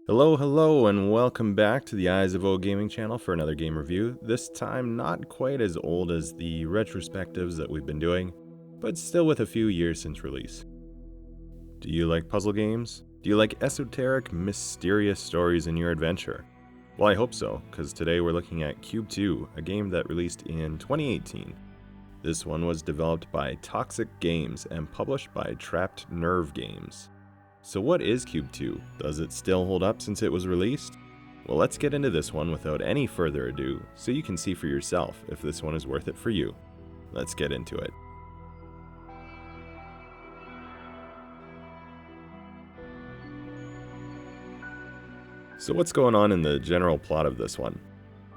Hello, and welcome back to the Eyes of O Gaming channel for another game review. This time not quite as old as the retrospectives that we've been doing, but still with a few years since release. Do you like puzzle games? Do you like esoteric, mysterious stories in your adventure? Well, I hope so, because today we're looking at QUBE 2, a game that released in 2018. This one was developed by Toxic Games and published by Trapped Nerve Games. So what is QUBE 2? Does it still hold up since it was released? Well, let's get into this one without any further ado, so you can see for yourself if this one is worth it for you. Let's get into it. So what's going on in the general plot of this one?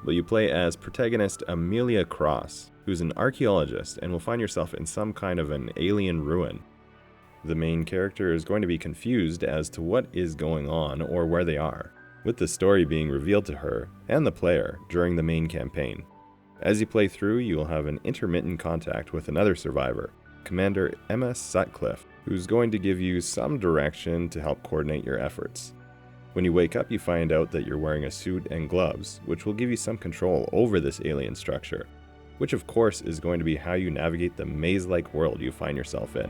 Well, you play as protagonist Amelia Cross, who's an archaeologist and will find yourself in some kind of an alien ruin. The main character is going to be confused as to what is going on or where they are, with the story being revealed to her and the player during the main campaign. As you play through, you will have an intermittent contact with another survivor, Commander Emma Sutcliffe, who's going to give you some direction to help coordinate your efforts. When you wake up, you find out that you're wearing a suit and gloves, which will give you some control over this alien structure, which of course is going to be how you navigate the maze-like world you find yourself in.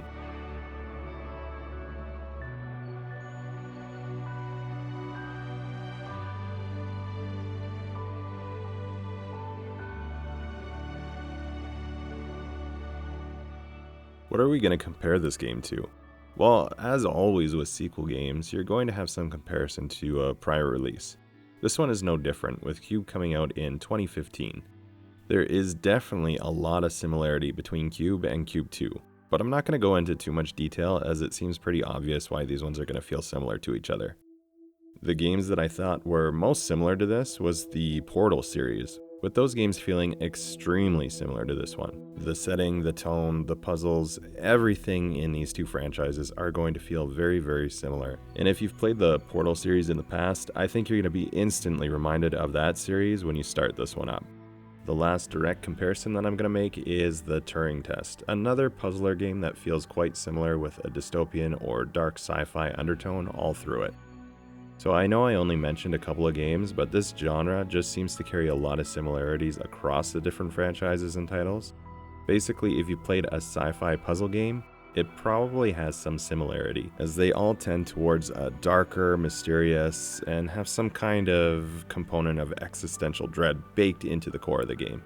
What are we going to compare this game to? Well, as always with sequel games, you're going to have some comparison to a prior release. This one is no different, with QUBE coming out in 2015. There is definitely a lot of similarity between QUBE and QUBE 2, but I'm not going to go into too much detail as it seems pretty obvious why these ones are going to feel similar to each other. The games that I thought were most similar to this was the Portal series, with those games feeling extremely similar to this one. The setting, the tone, the puzzles, everything in these two franchises are going to feel very, very similar. And if you've played the Portal series in the past, I think you're going to be instantly reminded of that series when you start this one up. The last direct comparison that I'm going to make is the Turing Test, another puzzler game that feels quite similar with a dystopian or dark sci-fi undertone all through it. So I know I only mentioned a couple of games, but this genre just seems to carry a lot of similarities across the different franchises and titles. Basically, if you played a sci-fi puzzle game, it probably has some similarity, as they all tend towards a darker, mysterious, and have some kind of component of existential dread baked into the core of the game.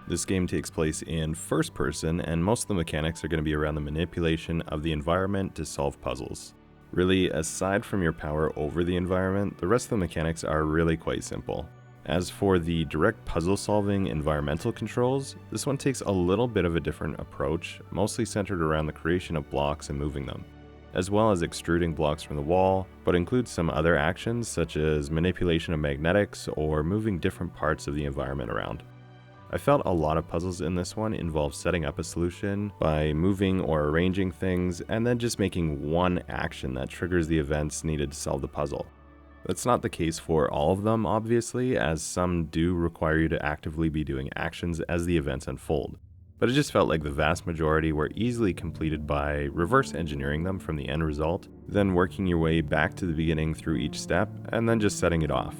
This game takes place in first person, and most of the mechanics are going to be around the manipulation of the environment to solve puzzles. Really, aside from your power over the environment, the rest of the mechanics are really quite simple. As for the direct puzzle solving environmental controls, this one takes a little bit of a different approach, mostly centered around the creation of blocks and moving them, as well as extruding blocks from the wall, but includes some other actions such as manipulation of magnetics or moving different parts of the environment around. I felt a lot of puzzles in this one involve setting up a solution by moving or arranging things and then just making one action that triggers the events needed to solve the puzzle. That's not the case for all of them, obviously, as some do require you to actively be doing actions as the events unfold. But it just felt like the vast majority were easily completed by reverse engineering them from the end result, then working your way back to the beginning through each step, and then just setting it off.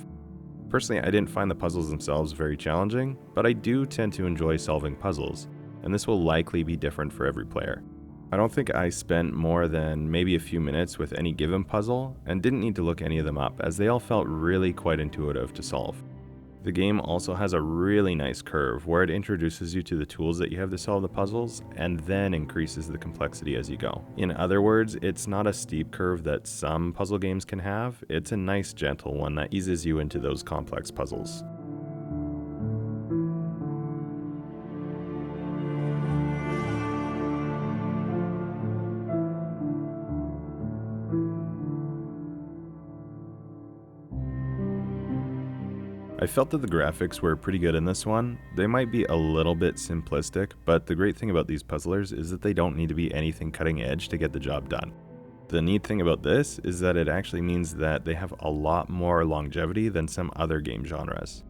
Personally, I didn't find the puzzles themselves very challenging, but I do tend to enjoy solving puzzles, and this will likely be different for every player. I don't think I spent more than maybe a few minutes with any given puzzle, and didn't need to look any of them up as they all felt really quite intuitive to solve. The game also has a really nice curve where it introduces you to the tools that you have to solve the puzzles and then increases the complexity as you go. In other words, it's not a steep curve that some puzzle games can have, it's a nice gentle one that eases you into those complex puzzles. I felt that the graphics were pretty good in this one. They might be a little bit simplistic, but the great thing about these puzzlers is that they don't need to be anything cutting edge to get the job done. The neat thing about this is that it actually means that they have a lot more longevity than some other game genres.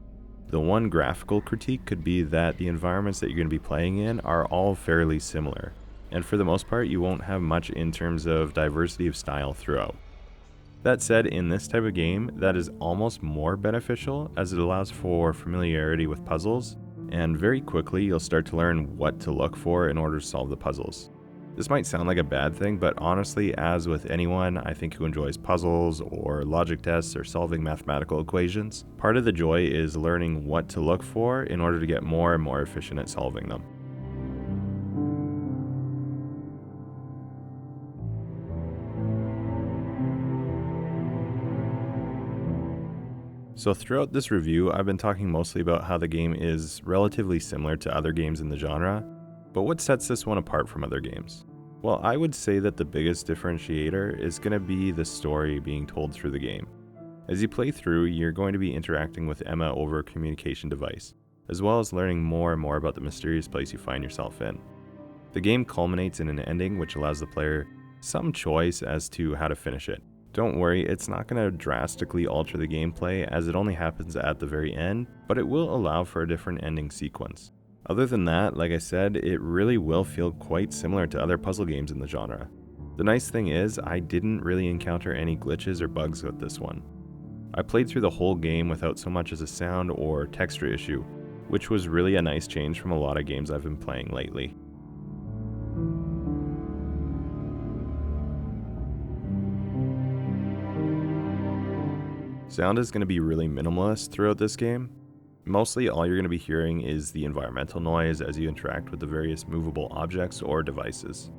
The one graphical critique could be that the environments that you're going to be playing in are all fairly similar, and for the most part you won't have much in terms of diversity of style throughout. That said, in this type of game, that is almost more beneficial as it allows for familiarity with puzzles, and very quickly you'll start to learn what to look for in order to solve the puzzles. This might sound like a bad thing, but honestly, as with anyone I think who enjoys puzzles or logic tests or solving mathematical equations, part of the joy is learning what to look for in order to get more and more efficient at solving them. So throughout this review, I've been talking mostly about how the game is relatively similar to other games in the genre, but what sets this one apart from other games? Well, I would say that the biggest differentiator is going to be the story being told through the game. As you play through, you're going to be interacting with Emma over a communication device, as well as learning more and more about the mysterious place you find yourself in. The game culminates in an ending which allows the player some choice as to how to finish it. Don't worry, it's not going to drastically alter the gameplay as it only happens at the very end, but it will allow for a different ending sequence. Other than that, like I said, it really will feel quite similar to other puzzle games in the genre. The nice thing is, I didn't really encounter any glitches or bugs with this one. I played through the whole game without so much as a sound or texture issue, which was really a nice change from a lot of games I've been playing lately. Sound is going to be really minimalist throughout this game. Mostly all you're going to be hearing is the environmental noise as you interact with the various movable objects or devices.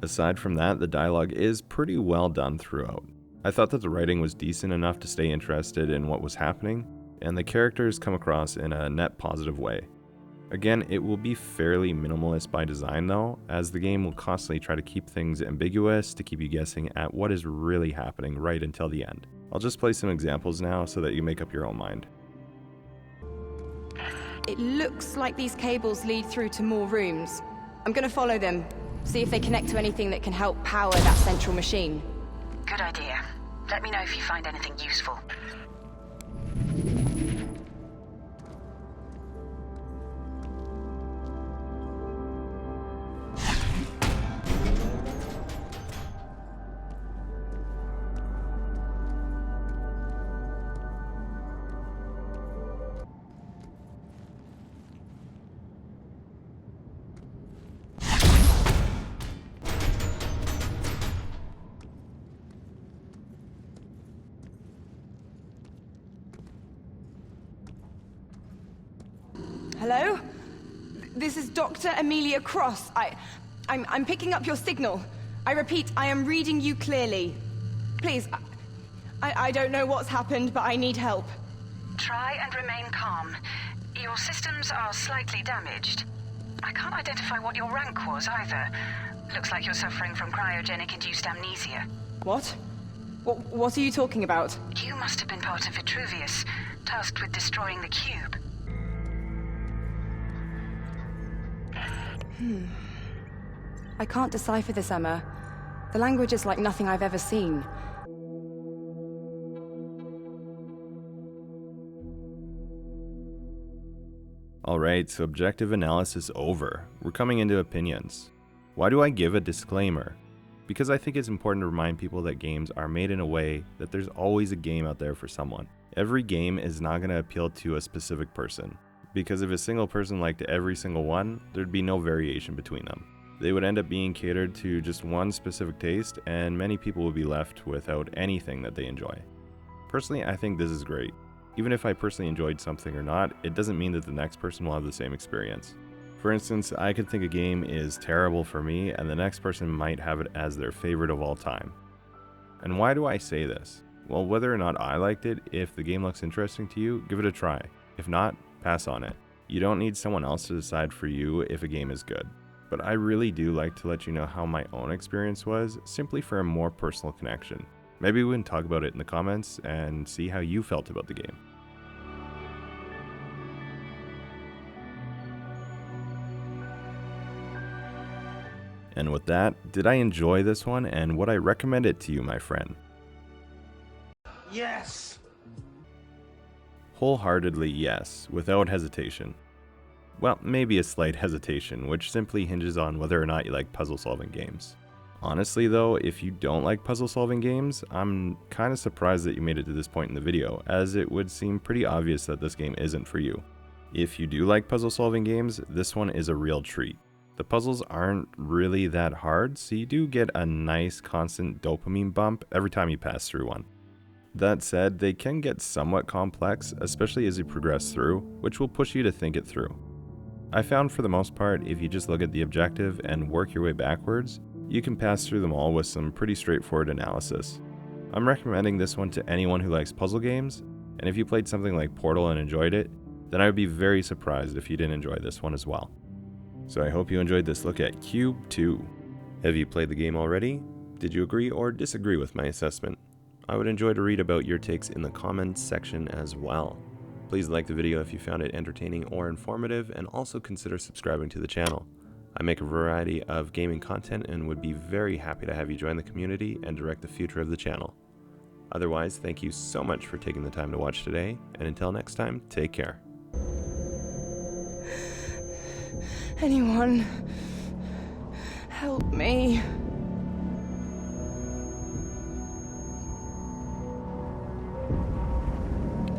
Aside from that, the dialogue is pretty well done throughout. I thought that the writing was decent enough to stay interested in what was happening, and the characters come across in a net positive way. Again, it will be fairly minimalist by design though, as the game will constantly try to keep things ambiguous to keep you guessing at what is really happening right until the end. I'll just play some examples now so that you make up your own mind. It looks like these cables lead through to more rooms. I'm gonna follow them, see if they connect to anything that can help power that central machine. Good idea. Let me know if you find anything useful. Hello? This is Dr. Amelia Cross. I'm picking up your signal. I repeat, I am reading you clearly. Please, I don't know what's happened, but I need help. Try and remain calm. Your systems are slightly damaged. I can't identify what your rank was either. Looks like you're suffering from cryogenic-induced amnesia. What? What are you talking about? You must have been part of Vitruvius, tasked with destroying the QUBE. I can't decipher this, Emma. The language is like nothing I've ever seen. Alright, so objective analysis over. We're coming into opinions. Why do I give a disclaimer? Because I think it's important to remind people that games are made in a way that there's always a game out there for someone. Every game is not going to appeal to a specific person. Because if a single person liked every single one, there'd be no variation between them. They would end up being catered to just one specific taste, and many people would be left without anything that they enjoy. Personally, I think this is great. Even if I personally enjoyed something or not, it doesn't mean that the next person will have the same experience. For instance, I could think a game is terrible for me, and the next person might have it as their favorite of all time. And why do I say this? Well, whether or not I liked it, if the game looks interesting to you, give it a try. If not, pass on it. You don't need someone else to decide for you if a game is good. But I really do like to let you know how my own experience was, simply for a more personal connection. Maybe we can talk about it in the comments and see how you felt about the game. And with that, did I enjoy this one and would I recommend it to you, my friend? Yes! Wholeheartedly yes, without hesitation. Well, maybe a slight hesitation, which simply hinges on whether or not you like puzzle-solving games. Honestly though, if you don't like puzzle-solving games, I'm kinda surprised that you made it to this point in the video, as it would seem pretty obvious that this game isn't for you. If you do like puzzle-solving games, this one is a real treat. The puzzles aren't really that hard, so you do get a nice constant dopamine bump every time you pass through one. That said, they can get somewhat complex, especially as you progress through, which will push you to think it through. I found for the most part, if you just look at the objective and work your way backwards, you can pass through them all with some pretty straightforward analysis. I'm recommending this one to anyone who likes puzzle games, and if you played something like Portal and enjoyed it, then I would be very surprised if you didn't enjoy this one as well. So I hope you enjoyed this look at QUBE 2. Have you played the game already? Did you agree or disagree with my assessment? I would enjoy to read about your takes in the comments section as well. Please like the video if you found it entertaining or informative, and also consider subscribing to the channel. I make a variety of gaming content and would be very happy to have you join the community and direct the future of the channel. Otherwise, thank you so much for taking the time to watch today, and until next time, take care. Anyone, help me.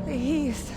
Please.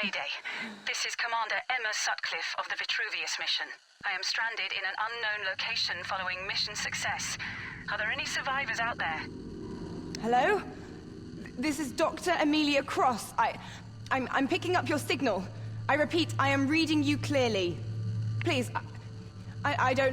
Mayday. This is Commander Emma Sutcliffe of the Vitruvius mission. I am stranded in an unknown location following mission success. Are there any survivors out there? Hello? This is Dr. Amelia Cross. I'm picking up your signal. I repeat, I am reading you clearly. Please, I don't know